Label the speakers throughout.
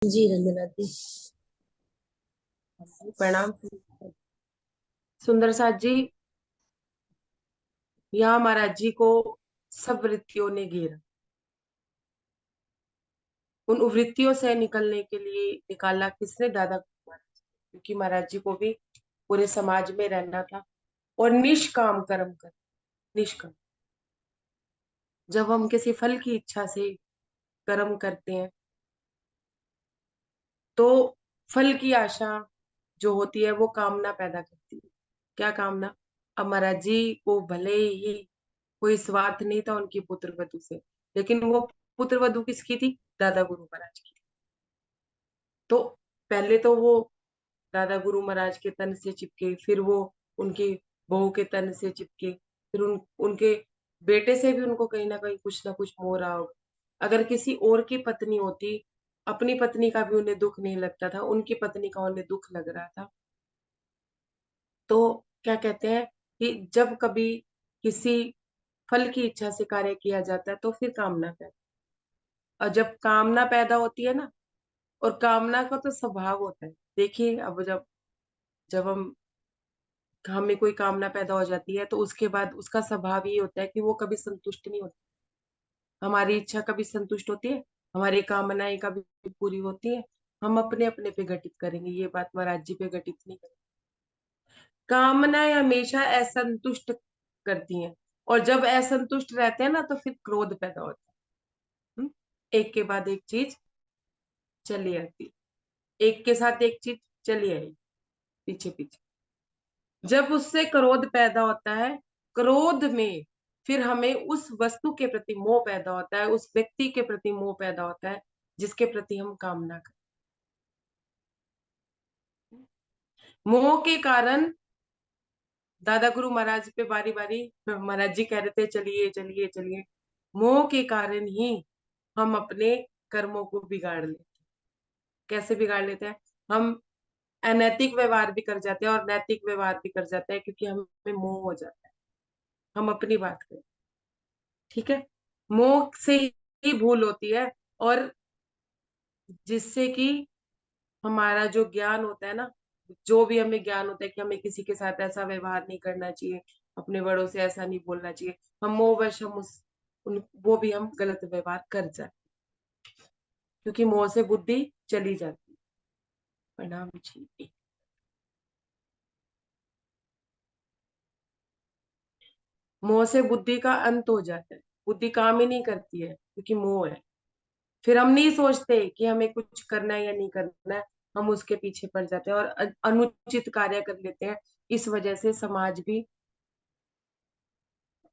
Speaker 1: जी रंजना जी।
Speaker 2: प्रणाम। सुंदर साथ जी, यहाँ महाराज जी को सब वृत्तियों ने घेरा। उन वृत्तियों से निकलने के लिए निकाला किसने? दादा को महाराज, क्योंकि महाराज जी को भी पूरे समाज में रहना था और निष्काम कर्म कर। निष्काम, जब हम किसी फल की इच्छा से कर्म करते हैं तो फल की आशा जो होती है वो कामना पैदा करती है। क्या कामना? अब महाराज जी को भले ही कोई स्वार्थ नहीं था उनकी पुत्र वधु से, लेकिन वो पुत्र वधु किसकी थी? दादा गुरु महाराज की। तो पहले तो वो दादा गुरु महाराज के तन से चिपके, फिर वो उनकी बहू के तन से चिपके, फिर उनके बेटे से भी उनको कहीं ना कुछ मोह रहा होगा। अगर किसी और की पत्नी होती, अपनी पत्नी का भी उन्हें दुख नहीं लगता था, उनकी पत्नी का उन्हें दुख लग रहा था। तो क्या कहते हैं कि जब कभी किसी फल की इच्छा से कार्य किया जाता है तो फिर कामना पैदा, और जब कामना पैदा होती है ना, और कामना का तो स्वभाव होता है। देखिए, अब जब जब हमें कोई कामना पैदा हो जाती है तो उसके बाद उसका स्वभाव ये होता है कि वो कभी संतुष्ट नहीं होता। हमारी इच्छा कभी संतुष्ट होती है? हमारी कामनाएं कभी पूरी होती है? हम अपने अपने पे घटित करेंगे, ये बात महाराज जी पे घटित नहीं करेंगे। कामनाएं हमेशा असंतुष्ट करती हैं, और जब असंतुष्ट रहते हैं ना तो फिर क्रोध पैदा होता है। एक के बाद एक चीज चली आती, एक के साथ एक चीज चली आई, पीछे पीछे। जब उससे क्रोध पैदा होता है, क्रोध में फिर हमें उस वस्तु के प्रति मोह पैदा होता है, उस व्यक्ति के प्रति मोह पैदा होता है जिसके प्रति हम कामना करते हैं। मोह के कारण दादा गुरु महाराज पे बारी बारी महाराज जी कह रहे थे, चलिए चलिए चलिए। मोह के कारण ही हम अपने कर्मों को बिगाड़ लेते हैं। कैसे बिगाड़ लेते हैं? हम अनैतिक व्यवहार भी कर जाते हैं और नैतिक व्यवहार भी कर जाते हैं, क्योंकि हमें मोह हो जाता है। हम अपनी बात करें, ठीक है? मोह से ही भूल होती है, और जिससे कि हमारा जो ज्ञान होता है ना, जो भी हमें ज्ञान होता है कि हमें किसी के साथ ऐसा व्यवहार नहीं करना चाहिए, अपने बड़ों से ऐसा नहीं बोलना चाहिए, हम मोहवश हम वो भी हम गलत व्यवहार कर जाते, क्योंकि मोह से बुद्धि चली जाती है। प्रणाम जी। मोह से बुद्धि का अंत हो जाता है, बुद्धि काम ही नहीं करती है क्योंकि मोह है। फिर हम नहीं सोचते कि हमें कुछ करना है या नहीं करना है, हम उसके पीछे पड़ जाते हैं और अनुचित कार्य कर लेते हैं। इस वजह से समाज भी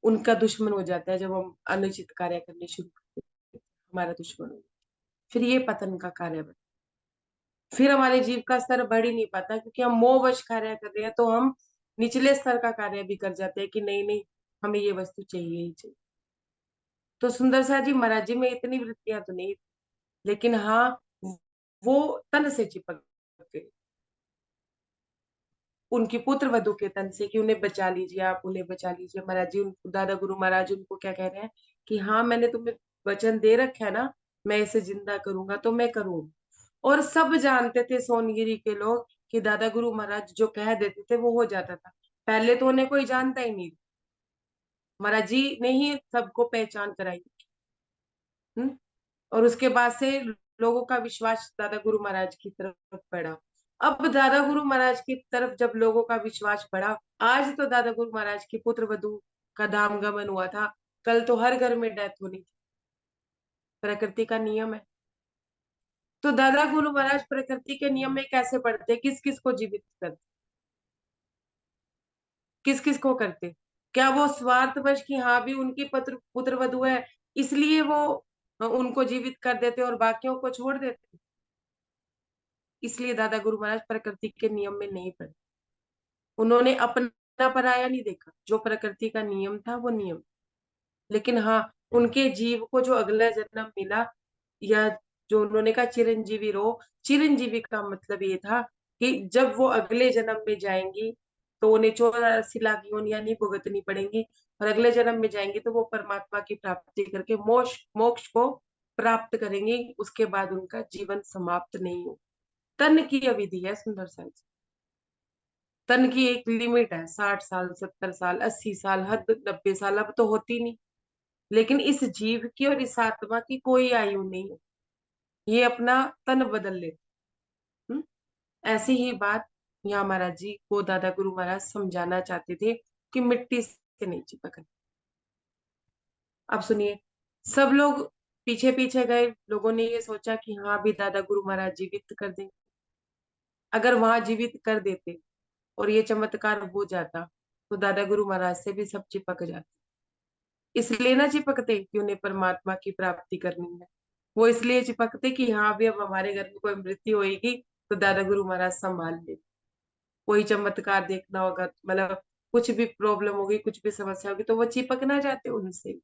Speaker 2: उनका दुश्मन हो जाता है। जब हम अनुचित कार्य करने शुरू करते हैं, हमारा दुश्मन हो जाता है। फिर ये पतन का कार्य बनता है। फिर हमारे जीव का स्तर बढ़ ही नहीं पाता, क्योंकि हम मोहवश कार्य कर रहे हैं, तो हम निचले स्तर का कार्य भी कर जाते हैं कि नहीं नहीं, हमें ये वस्तु चाहिए ही चाहिए। तो सुंदर सा जी, महाराज जी में इतनी वृत्तियां तो नहीं, लेकिन हाँ, वो तन से चिपक गए उनकी पुत्र वधु के तन से, कि उन्हें बचा लीजिए, आप उन्हें बचा लीजिए। महाराज जी दादा गुरु महाराज उनको क्या कह रहे हैं कि हाँ, मैंने तुम्हें वचन दे रखा है ना, मैं इसे जिंदा करूंगा तो मैं करूंगा। और सब जानते थे सोनगिरी के लोग कि दादा गुरु महाराज जो कह देते थे वो हो जाता था। पहले तो उन्हें कोई जानता ही नहीं, महाराज जी ने ही सबको पहचान कराई। हम्म और उसके बाद से लोगों का विश्वास दादा गुरु महाराज की तरफ बढ़ा। अब दादा गुरु महाराज की तरफ जब लोगों का विश्वास बढ़ा, आज तो दादा गुरु महाराज की पुत्र वधु का धाम गमन हुआ था, कल तो हर घर में डेथ होनी थी। प्रकृति का नियम है। तो दादा गुरु महाराज प्रकृति के नियम में कैसे बढ़ते, किस किस को जीवित करते, किस किस को करते? क्या वो स्वार्थवश की हाँ भी उनकी पुत्र पुत्र वधु है इसलिए वो उनको जीवित कर देते और बाकियों को छोड़ देते? इसलिए दादा गुरु महाराज प्रकृति के नियम में नहीं पड़े। उन्होंने अपना पराया नहीं देखा, जो प्रकृति का नियम था वो नियम। लेकिन हाँ, उनके जीव को जो अगला जन्म मिला, या जो उन्होंने कहा चिरंजीवी रहो, चिरंजीवी का मतलब ये था कि जब वो अगले जन्म में जाएंगी तो उन्हें 84 लाख योनियां नहीं भुगतनी पड़ेंगी, और अगले जन्म में जाएंगे तो वो परमात्मा की प्राप्ति करके मोक्ष मोक्ष को प्राप्त करेंगे, उसके बाद उनका जीवन समाप्त नहीं हो। तन की अवधि है सुंदर सा जी। तन की एक लिमिट है, 60 साल, 70 साल, 80 साल, हद 90 साल, अब तो होती नहीं। लेकिन इस जीव की और इस आत्मा की कोई आयु नहीं है, ये अपना तन बदल लेते। हम्म? ऐसी ही बात यहाँ महाराज जी को दादा गुरु महाराज समझाना चाहते थे कि मिट्टी से नहीं चिपकना। अब सुनिए, सब लोग पीछे पीछे गए, लोगों ने ये सोचा कि हाँ भी दादा गुरु महाराज जीवित कर दें। अगर वहां जीवित कर देते और ये चमत्कार हो जाता तो दादा गुरु महाराज से भी सब चिपक जाते। इसलिए ना चिपकते कि उन्हें परमात्मा की प्राप्ति करनी है, वो इसलिए चिपकते कि हाँ भी अब हमारे घर में कोई मृत्यु होगी तो दादा गुरु महाराज संभाल ले। कोई चमत्कार देखना होगा, मतलब कुछ भी प्रॉब्लम होगी, कुछ भी समस्या होगी, तो वो चिपकना चाहते उनसे।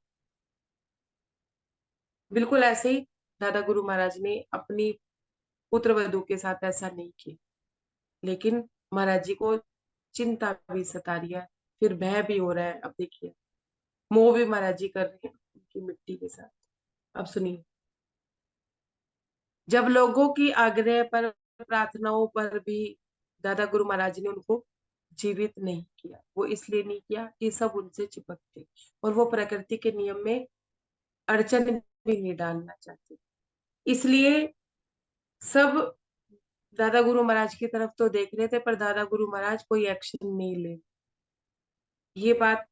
Speaker 2: बिल्कुल ऐसे ही दादा गुरु महाराज ने अपनी पुत्र वधू के साथ ऐसा नहीं किया। लेकिन महाराज जी को चिंता भी सता रही है, फिर भय भी हो रहा है। अब देखिए, मोह भी महाराज जी कर रहे हैं उनकी मिट्टी के साथ। अब सुनिए, जब लोगों की आग्रह पर, प्रार्थनाओं पर भी दादा गुरु महाराज ने उनको जीवित नहीं किया, वो इसलिए नहीं किया कि सब उनसे चिपकते और वो प्रकृति के नियम में अड़चन भी नहीं डालना चाहते। इसलिए सब दादा गुरु महाराज की तरफ तो देख रहे थे, पर दादा गुरु महाराज कोई एक्शन नहीं ले। ये बात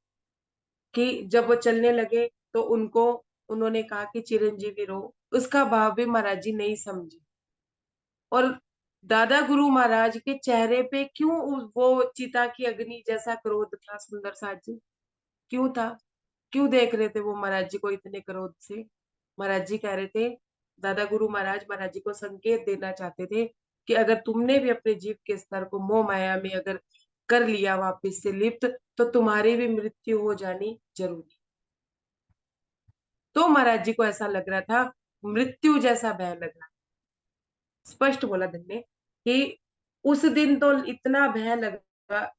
Speaker 2: कि जब वो चलने लगे तो उनको, उन्होंने कहा कि चिरंजीवी रहो, उसका भाव भी महाराज जी नहीं समझे। और दादा गुरु महाराज के चेहरे पे क्यों वो चिता की अग्नि जैसा क्रोध था सुंदर साथ जी? क्यों था? क्यों देख रहे थे वो महाराज जी को इतने क्रोध से? महाराज जी कह रहे थे, दादा गुरु महाराज महाराज जी को संकेत देना चाहते थे कि अगर तुमने भी अपने जीव के स्तर को मोह माया में अगर कर लिया वापस से लिप्त, तो तुम्हारी भी मृत्यु हो जानी जरूरी। तो महाराज जी को ऐसा लग रहा था, मृत्यु जैसा भय लग रहा। स्पष्ट बोला धन ने कि उस दिन तो इतना भय लगा,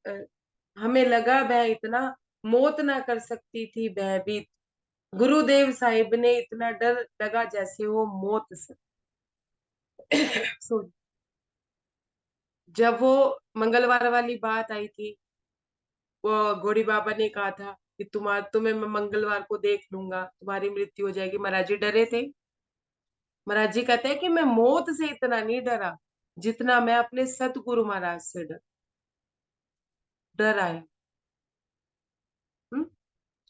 Speaker 2: हमें लगा भय इतना, मौत ना कर सकती थी भयभीत। गुरुदेव साहिब ने इतना डर लगा जैसे वो मौत से। सॉरी। जब वो मंगलवार वाली बात आई थी, वो घोड़ी बाबा ने कहा था कि तुम्हें मैं मंगलवार को देख लूंगा, तुम्हारी मृत्यु हो जाएगी, महाराज जी डरे थे। महाराज जी कहते हैं कि मैं मौत से इतना नहीं डरा जितना मैं अपने सतगुरु महाराज से डर आया। हम्म?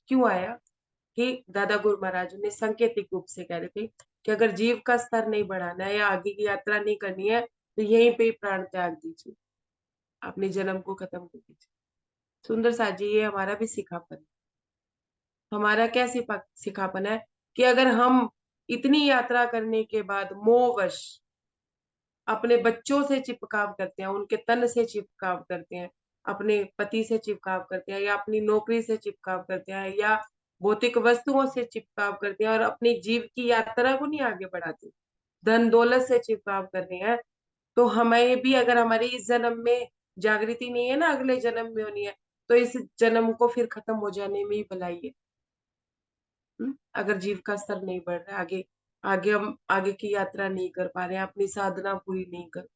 Speaker 2: क्यों आया? कि दादा गुरु महाराज ने सांकेतिक रूप से कह रहे थे कि अगर जीव का स्तर नहीं बढ़ाना है या आगे की यात्रा नहीं करनी है तो यहीं पे ही प्राण त्याग दीजिए, अपने जन्म को खत्म कर दीजिए। सुंदर साथ जी, ये हमारा भी सिखापन है। हमारा क्या सिखापन है कि अगर हम इतनी यात्रा करने के बाद मोहवश अपने बच्चों से चिपकाव करते हैं, उनके तन से चिपकाव करते हैं, अपने पति से चिपकाव करते हैं, या अपनी नौकरी से चिपकाव करते हैं, या भौतिक वस्तुओं से चिपकाव करते हैं और अपनी जीव की यात्रा को नहीं आगे बढ़ाते, धन दौलत से चिपकाव करते हैं, तो हमें भी, अगर हमारी इस जन्म में जागृति नहीं है ना, अगले जन्म में होनी है, तो इस जन्म को फिर खत्म हो जाने में ही भलाई है। अगर जीव का स्तर नहीं बढ़ रहा है, आगे आगे हम आगे की यात्रा नहीं कर पा रहे हैं, अपनी साधना पूरी नहीं कर,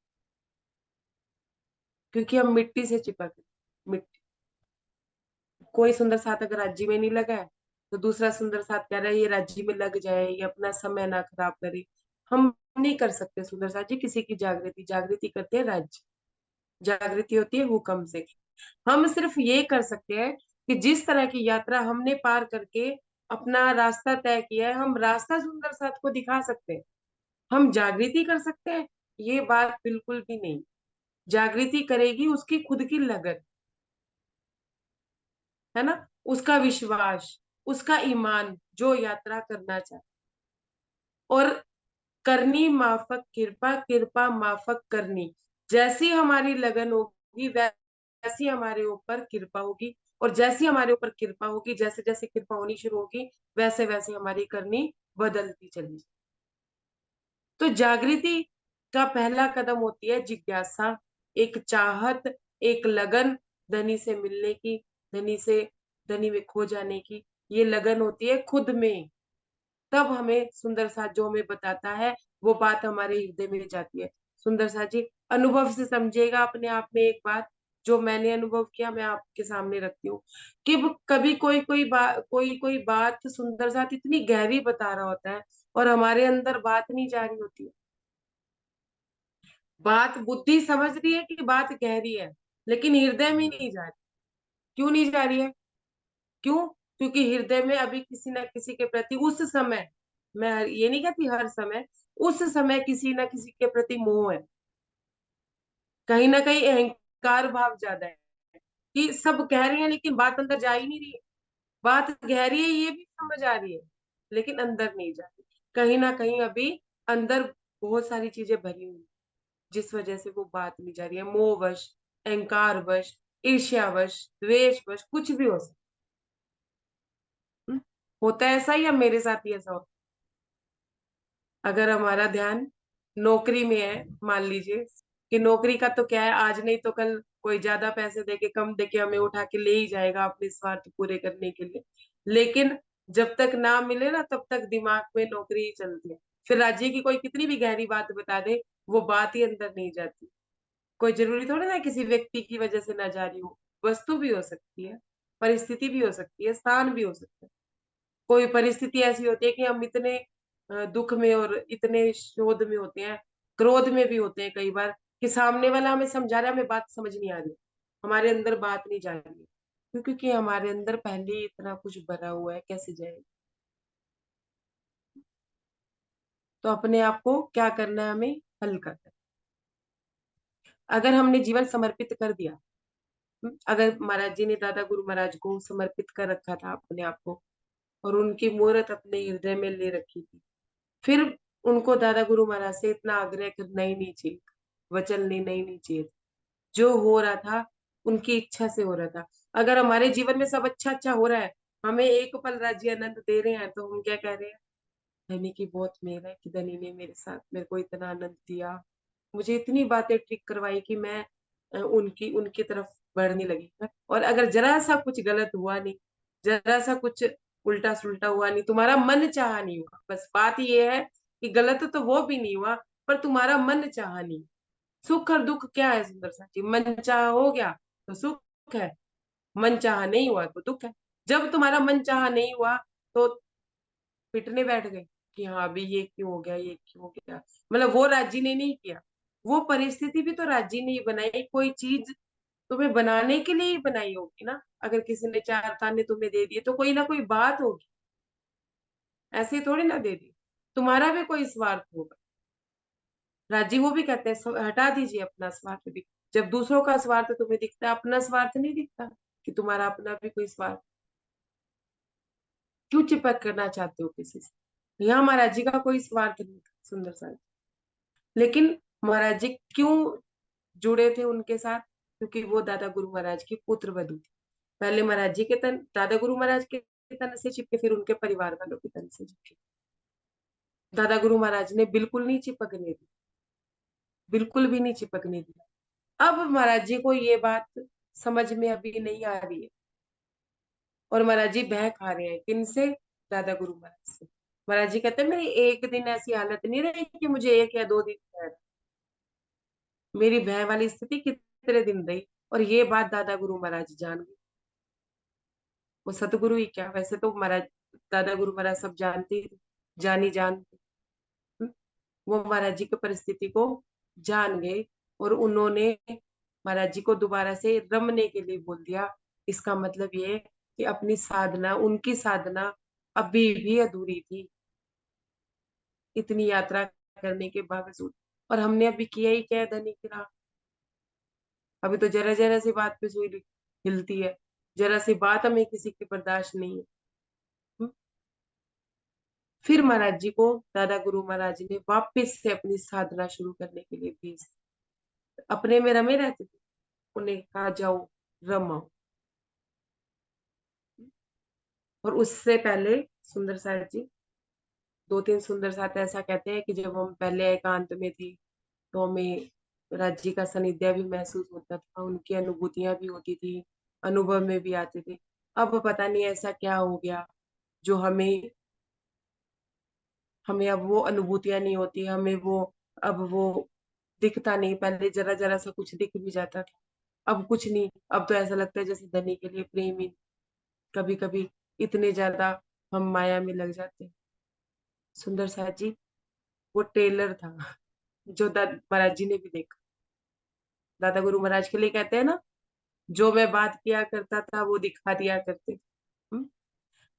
Speaker 2: क्योंकि हम मिट्टी से चिपक गए। मिट्टी। कोई सुंदर साथ अगर राज्य में नहीं लगा है तो दूसरा सुंदर साथ कह रहा है ये राज्य में लग जाए, ये अपना समय ना खराब करे। हम नहीं कर सकते सुंदर साथ जी किसी की जागृति, जागृति करते हैं राज्य, जागृति होती है हुक्म से। हम सिर्फ ये कर सकते हैं कि जिस तरह की यात्रा हमने पार करके अपना रास्ता तय किया है, हम रास्ता सुंदर साथ को दिखा सकते हैं। हम जागृति कर सकते हैं, ये बात बिल्कुल भी नहीं। जागृति करेगी उसकी खुद की लगन, है ना, उसका विश्वास, उसका ईमान, जो यात्रा करना चाहे। और करनी माफक कृपा, कृपा माफक करनी, जैसी हमारी लगन होगी वैसी हमारे ऊपर कृपा होगी, और जैसी हमारे ऊपर कृपा होगी, जैसे जैसे कृपा होनी शुरू होगी, वैसे वैसे हमारी करनी बदलती चली। तो जागृति का पहला कदम होती है जिज्ञासा, एक चाहत, एक लगन, धनी से मिलने की, धनी से धनी में खो जाने की। ये लगन होती है खुद में, तब हमें सुंदर साथ जो हमें बताता है वो बात हमारे हृदय में जाती है। सुंदर साथ जी अनुभव से समझिएगा अपने आप में एक बात, जो मैंने अनुभव किया मैं आपके सामने रखती हूँ, कि कभी कोई बात सुंदर साथ इतनी गहरी बता रहा होता है और हमारे अंदर बात नहीं जा रही होती है। बात बुद्धि समझ रही है कि बात गहरी है, लेकिन हृदय में नहीं जा रही। क्यों नहीं जा रही है? क्यों? क्योंकि हृदय में अभी किसी न किसी के प्रति उस समय, मैं ये नहीं कहती हर समय, उस समय किसी न किसी के प्रति मोह है। कहीं ना कहीं अहंकार भाव ज्यादा है, कि सब कह रहे हैं लेकिन बात अंदर जा ही नहीं रही है। बात गहरी है ये भी समझ आ रही है, लेकिन अंदर नहीं जा रही। कहीं ना कहीं अभी अंदर बहुत सारी चीजें भरी हुई हैं, जिस वजह से वो बात नहीं जा रही है। मोहवश, अहंकारवश, ईर्ष्यावश, द्वेषवश, कुछ भी हो सकता है। होता है ऐसा, या मेरे साथ ही ऐसा होता है? अगर हमारा ध्यान नौकरी में है, मान लीजिए कि नौकरी का तो क्या है, आज नहीं तो कल कोई ज्यादा पैसे देके कम देके हमें उठा के ले ही जाएगा अपने स्वार्थ पूरे करने के लिए। लेकिन जब तक ना मिले ना तब तक दिमाग में नौकरी ही चलती है। फिर राज्य की कोई कितनी भी गहरी बात बता दे, वो बात ही अंदर नहीं जाती। कोई जरूरी थोड़ी ना किसी व्यक्ति की वजह से ना जा रही हो, वस्तु भी हो सकती है, परिस्थिति भी हो सकती है, स्थान भी हो सकता है। कोई परिस्थिति ऐसी होती है कि हम इतने दुख में और इतने शोध में होते हैं, क्रोध में भी होते हैं कई बार, कि सामने वाला हमें समझा रहा है, हमें बात समझ नहीं आ रही, हमारे अंदर बात नहीं जा रही है। क्योंकि हमारे अंदर पहले ही इतना कुछ भरा हुआ है, कैसे जाएगा? तो अपने आप को क्या करना है, हमें हल करना है। अगर हमने जीवन समर्पित कर दिया, अगर महाराज जी ने दादा गुरु महाराज को समर्पित कर रखा था अपने आप को, और उनकी मूर्त अपने हृदय में ले रखी थी, फिर उनको दादा गुरु महाराज से इतना आग्रह करना ही नहीं चाहिए, वचन लेना ही नहीं चाहिए। जो हो रहा था उनकी इच्छा से हो रहा था। अगर हमारे जीवन में सब अच्छा अच्छा हो रहा है, हमें एक पल राज्य आनंद दे रहे हैं, तो हम क्या कह रहे हैं? धनी की बहुत मेहर है कि धनी ने मेरे साथ मेरे को इतना आनंद दिया, मुझे इतनी बातें ठीक करवाई कि मैं उनकी उनकी तरफ बढ़ने लगी। और अगर जरा सा कुछ गलत हुआ नहीं, जरा सा कुछ उल्टा सुल्टा हुआ नहीं, तुम्हारा मन चाहा नहीं हुआ, बस बात ये है कि गलत तो वो भी नहीं हुआ, पर तुम्हारा मन चाहा नहीं। सुख और दुख क्या है सुंदर सा जी? मन चाहा हो गया तो सुख है, मन चाहा नहीं हुआ तो दुख है। जब तुम्हारा मन चाहा नहीं हुआ तो पिटने बैठ गए कि हाँ अभी ये क्यों हो गया, ये क्यों हो गया। मतलब वो राज्य ने नहीं किया, वो परिस्थिति भी तो राज्य ने ही बनाई। कोई चीज तुम्हें बनाने के लिए ही बनाई होगी ना। अगर किसी ने चार ताने तुम्हें दे दिए तो कोई ना कोई बात होगी, ऐसे ही थोड़ी ना दे दी। तुम्हारा भी कोई स्वार्थ होगा। राजी वो भी कहते हैं हटा दीजिए अपना स्वार्थ भी। जब दूसरों का स्वार्थ तुम्हें दिखता है, अपना स्वार्थ नहीं दिखता कि तुम्हारा अपना भी कोई स्वार्थ? क्यों चिपक करना चाहते हो किसी से? यहाँ महाराज जी का कोई स्वार्थ नहीं था सुंदर सा। लेकिन महाराज जी क्यों जुड़े थे उनके साथ? क्योंकि वो दादा गुरु महाराज की पुत्र वधू थी। पहले महाराज जी के तन, दादा गुरु महाराज के तन से चिपके, फिर उनके परिवार वालों के तन से चिपके। दादा गुरु महाराज ने बिल्कुल नहीं चिपकने दी, बिल्कुल भी नहीं चिपकने दिया। अब महाराज जी को ये बात समझ में अभी नहीं आ रही है, और महाराज जी भय खा रहे हैं किनसे? दादा गुरु महाराज से। महाराज जी कहते हैं मेरी एक दिन ऐसी हालत नहीं रही कि मुझे 1 या 2 दिन भय रहा। मेरी भय वाली स्थिति कितने दिन रही, और ये बात दादा गुरु महाराज जान गए। वो सतगुरु ही क्या, वैसे तो महाराज दादा गुरु महाराज सब जानते ही थे, जानी जानते। वो महाराज जी की परिस्थिति को जान गए, और उन्होंने महाराज जी को दोबारा से रमने के लिए बोल दिया। इसका मतलब ये है कि अपनी साधना, उनकी साधना अभी भी अधूरी थी, इतनी यात्रा करने के बावजूद। और हमने अभी किया ही क्या है धनी की राह? अभी तो जरा जरा सी बात पे सुई हिलती है, जरा सी बात हमें किसी की बर्दाश्त नहीं है। हम्म? फिर महाराज जी को दादा गुरु महाराज ने वापस से अपनी साधना शुरू करने के लिए भेज दिया। अपने में रमे रहते थे, उन्हें कहा जाओ रमाओ। और उससे पहले सुंदर साहब जी, 2 3 सुंदर साथ ऐसा कहते हैं कि जब हम पहले एकांत में थे तो हमें राज्य का सानिध्य भी महसूस होता था, उनकी अनुभूतियां भी होती थी, अनुभव में भी आते थे। अब पता नहीं ऐसा क्या हो गया जो हमें हमें अब वो अनुभूतियां नहीं होती, हमें वो अब वो दिखता नहीं। पहले जरा जरा सा कुछ दिख भी जाता था, अब कुछ नहीं। अब तो ऐसा लगता है जैसे धनी के लिए प्रेम ही। कभी कभी इतने ज्यादा हम माया में लग जाते हैं। सुंदर साथ जी वो टेलर था, जो महाराज जी ने भी देखा। दादा गुरु महाराज के लिए कहते हैं ना, जो मैं बात किया करता था वो दिखा दिया करते थे। हम्म?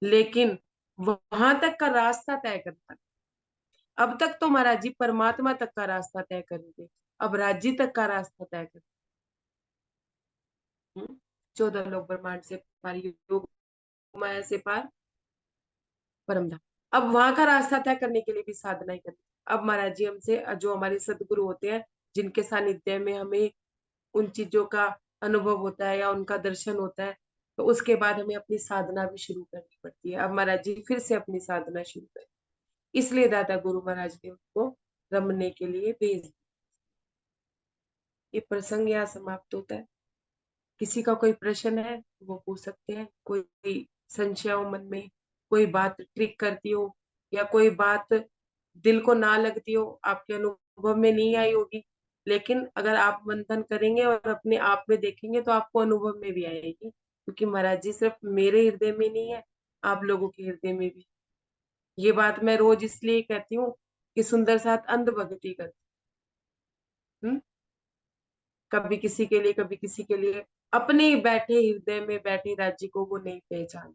Speaker 2: लेकिन वहां तक का रास्ता तय करता था। अब तक तो महाराज जी परमात्मा तक का रास्ता तय करेंगे, अब राज्य तक का रास्ता तय कर। 14 लोक ब्रह्मांड से पार, योग माया से पार, परम धाम। अब वहां का रास्ता तय करने के लिए भी साधना ही करनी। अब महाराज जी हमसे, जो हमारे सदगुरु होते हैं, जिनके सानिध्य में हमें उन चीजों का अनुभव होता है या उनका दर्शन होता है, तो उसके बाद हमें अपनी साधना भी शुरू करनी पड़ती है। अब महाराज जी फिर से अपनी साधना शुरू करें, इसलिए दादा गुरु महाराज ने उनको रमने के लिए भेज दिया। ये प्रसंग यहाँ समाप्त होता है। किसी का कोई प्रश्न है वो पूछ सकते हैं, कोई संशय हो मन में, कोई बात ट्रिक करती हो, या कोई बात दिल को ना लगती हो, आपके अनुभव में नहीं आई होगी, लेकिन अगर आप मंथन करेंगे और अपने आप में देखेंगे तो आपको अनुभव में भी आएगी। क्योंकि महाराज जी सिर्फ मेरे हृदय में नहीं है, आप लोगों के हृदय में भी। ये बात मैं रोज इसलिए कहती हूँ कि सुंदर साथ अंध भक्ति करती। हम्म? कभी किसी के लिए, कभी किसी के लिए, अपने ही बैठे हृदय में बैठे राज्य को वो नहीं पहचान।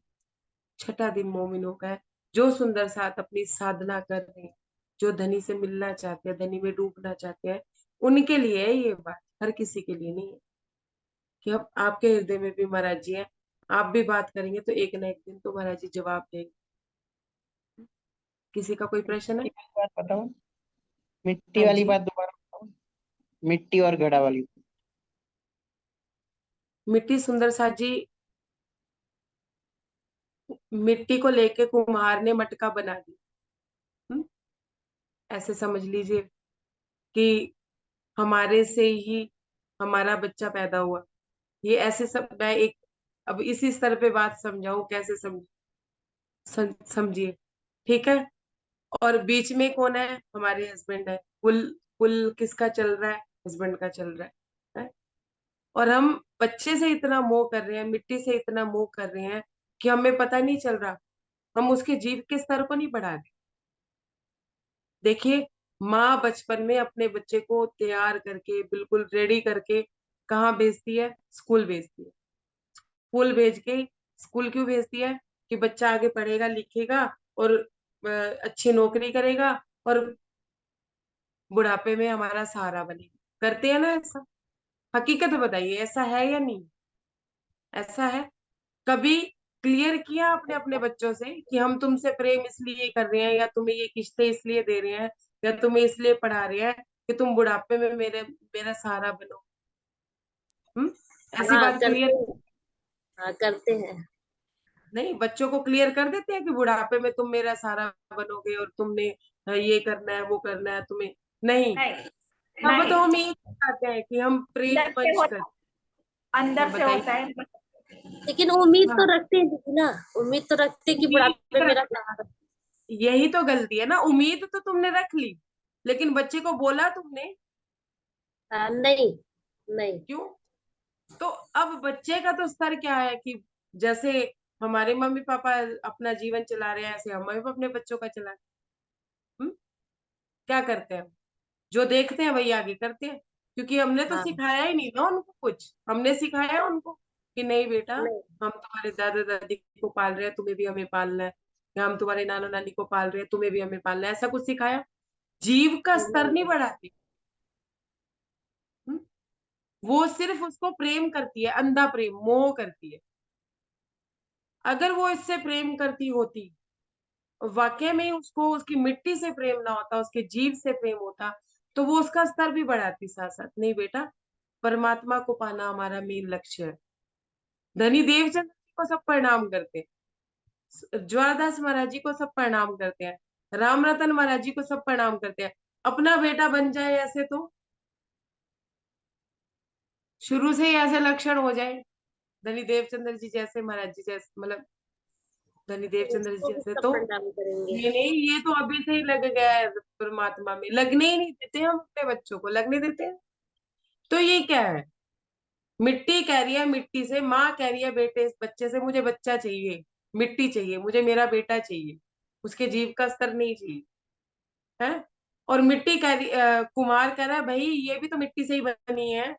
Speaker 2: छठा दिन मोमिनों का है, जो सुंदर साथ अपनी साधना कर रहे हैं, जो धनी से मिलना चाहते हैं, धनी में डूबना चाहते हैं, उनके लिए है ये बात, हर किसी के लिए नहीं है। कि अब आपके हृदय में भी महाराज जी है, आप भी बात करेंगे तो एक ना एक दिन तो महाराज जी जवाब देंगे। किसी का कोई प्रश्न है?
Speaker 1: मिट्टी वाली बात बताऊं? मिट्टी
Speaker 2: हाँ
Speaker 1: वाली
Speaker 2: जी।
Speaker 1: बात दोबारा बताऊं? मिट्टी और घड़ा वाली।
Speaker 2: मिट्टी सुंदर साथ जी, मिट्टी को लेके कुम्हार ने मटका बना दी। हम्म? ऐसे समझ लीजिए कि हमारे से ही हमारा बच्चा पैदा हुआ। ये ऐसे सब मैं एक, अब इसी स्तर पे बात समझाऊं, कैसे समझिए। ठीक है। और बीच में कौन है? हमारे हस्बैंड है। कुल कुल किसका चल रहा है? हस्बैंड का चल रहा है? और हम बच्चे से इतना मोह कर रहे हैं, मिट्टी से इतना मोह कर रहे हैं कि हमें पता नहीं चल रहा, हम उसके जीव के स्तर को नहीं बढ़ा रहे। देखिए, माँ बचपन में अपने बच्चे को तैयार करके बिल्कुल रेडी करके कहाँ भेजती है? स्कूल भेजती है। स्कूल भेज के, स्कूल क्यों भेजती है? कि बच्चा आगे पढ़ेगा लिखेगा और अच्छी नौकरी करेगा और बुढ़ापे में हमारा सहारा बनेगा। करते हैं ना ऐसा? हकीकत बताइए, ऐसा है या नहीं? ऐसा है? कभी क्लियर किया आपने अपने बच्चों से कि हम तुमसे प्रेम इसलिए कर रहे हैं, या तुम्हें ये किस्तें इसलिए दे रहे हैं, या तुम्हें इसलिए पढ़ा रहे हैं कि तुम बुढ़ापे में मेरे मेरा सहारा बनो? हम्म? ऐसी
Speaker 3: हाँ
Speaker 2: बात
Speaker 3: करते
Speaker 2: क्लियर?
Speaker 3: हैं। हाँ करते हैं।
Speaker 2: नहीं, बच्चों को क्लियर कर देते हैं कि बुढ़ापे में तुम मेरा सहारा बनोगे और तुमने ये करना है वो करना है तुम्हें। नहीं।
Speaker 4: नहीं
Speaker 2: अब तो
Speaker 4: नहीं,
Speaker 2: हम ये चाहते हैं कि हम प्रेम
Speaker 4: अंदर से
Speaker 2: मंच कर।
Speaker 4: होता अंदर
Speaker 2: हाँ
Speaker 4: से होता
Speaker 2: बताइए।
Speaker 4: है।
Speaker 3: लेकिन उम्मीद तो
Speaker 2: हाँ,
Speaker 3: रखते हैं दीदी ना, उम्मीद तो रखते हैं कि बुढ़ापे
Speaker 2: उम्मीद
Speaker 3: में मेरा
Speaker 2: रखते
Speaker 3: सहारा।
Speaker 2: हैं। यही तो गलती है ना, उम्मीद तो तुमने रख ली, लेकिन बच्चे को बोला तुमने
Speaker 3: नहीं नहीं।
Speaker 2: क्यों? तो अब बच्चे का तो स्तर क्या है कि जैसे हमारे मम्मी पापा अपना जीवन चला रहे हैं, ऐसे हम भी अपने बच्चों का चला। हम्म? क्या करते हैं? जो देखते हैं वही आगे करते हैं, क्योंकि हमने तो
Speaker 3: हाँ
Speaker 2: सिखाया ही नहीं ना उनको कुछ। हमने सिखाया उनको कि नहीं बेटा,
Speaker 3: नहीं
Speaker 2: हम तुम्हारे दादा दादी को पाल रहे हैं, तुम्हें भी हमें पालना है, या हम तुम्हारे नाना नानी को पाल रहे हैं, तुम्हें भी हमें पालना है, ऐसा कुछ सिखाया? जीव का स्तर नहीं
Speaker 3: नहीं।
Speaker 2: बढ़ाते। हम्म? वो सिर्फ उसको प्रेम करती है, अंधा प्रेम, मोह करती है। अगर वो इससे प्रेम करती होती, वाकई में उसको उसकी मिट्टी से प्रेम ना होता, उसके जीव से प्रेम होता, तो वो उसका स्तर भी बढ़ाती साथ साथ। नहीं बेटा, परमात्मा को पाना हमारा मेन लक्ष्य है। धनी देवचंद जी को सब प्रणाम करते हैं, ज्वारदास महाराज जी को सब प्रणाम करते हैं, राम रतन महाराज जी को सब प्रणाम करते हैं। अपना बेटा बन जाए ऐसे तो, शुरू से ही ऐसे लक्षण हो जाए, धनी देवचंद्र जी जैसे, महाराज जी जैसे, मतलब धनी देवचंद्र
Speaker 3: इसको
Speaker 2: जी
Speaker 3: भी
Speaker 2: से
Speaker 3: सब
Speaker 2: तो
Speaker 3: प्रणाम करेंगे।
Speaker 2: नहीं, ये तो अभी से ही लग गया है परमात्मा में, लगने ही नहीं देते हम अपने बच्चों को, लगने देते हैं। तो ये क्या है, मिट्टी कह रही है मिट्टी से, माँ कह रही है बेटे बच्चे से मुझे बच्चा चाहिए, मिट्टी चाहिए मुझे, मेरा बेटा चाहिए, उसके जीव का स्तर नहीं चाहिए है। और मिट्टी कह रही कुमार कह रहा है भाई ये भी तो मिट्टी से ही बनी है,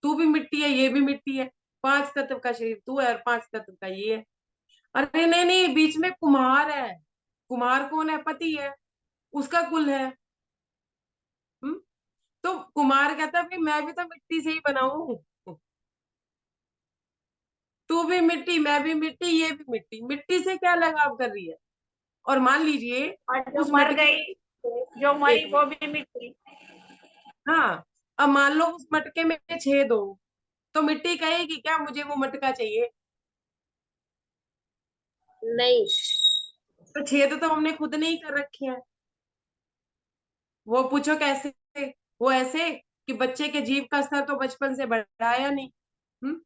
Speaker 2: तू भी मिट्टी है ये भी मिट्टी है, पांच तत्व का शरीर तू है और पांच तत्व का ये है। अरे नहीं नहीं, बीच में कुम्हार है, कुम्हार कौन है, पति है, उसका कुल है। हम्म। तो कुम्हार कहता है भाई मैं भी तो मिट्टी से ही बना हूं, तू भी मिट्टी मैं भी मिट्टी ये भी मिट्टी, मिट्टी से क्या लगाव कर रही है। और मान लीजिए
Speaker 4: और जो
Speaker 2: उस
Speaker 4: मर
Speaker 2: मटके,
Speaker 4: गई, जो
Speaker 2: एक
Speaker 4: मरी वो
Speaker 2: मिनट,
Speaker 4: भी मिट्टी।
Speaker 2: हाँ, अब मान लो उस मटके में छेद हो, तो मिट्टी कहेगी क्या मुझे वो मटका चाहिए।
Speaker 3: नहीं।
Speaker 2: तो छेद तो हमने खुद ने ही कर रखे हैं। वो पूछो कैसे, वो ऐसे कि बच्चे के जीव का स्तर तो बचपन से बढ़ाया नहीं। हम्म।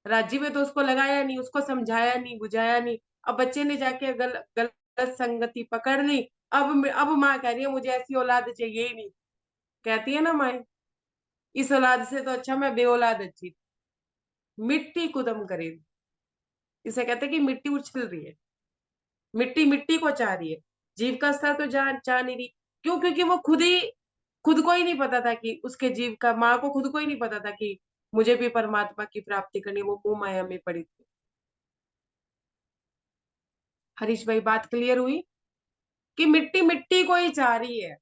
Speaker 2: राज्य में तो उसको लगाया नहीं, उसको समझाया नहीं बुझाया नहीं, अब बच्चे ने जाके गलत संगति पकड़ ली। अब माँ कह रही है मुझे ऐसी औलाद चाहिए ही नहीं, कहती है ना माँ, इस औलाद से तो अच्छा मैं बे औलाद अच्छी। मिट्टी कुदम करे, इसे कहते हैं कि मिट्टी उछल रही है, मिट्टी मिट्टी को चाह रही है, जीव का स्तर तो चाह नहीं रही। क्यों? क्योंकि वो खुद को ही नहीं पता था कि उसके जीव का, माँ को खुद को ही नहीं पता था कि मुझे भी परमात्मा की प्राप्ति करनी है, वो मोह माया में पड़ी थी। हरीश भाई बात क्लियर हुई कि मिट्टी मिट्टी को ही चाह रही है,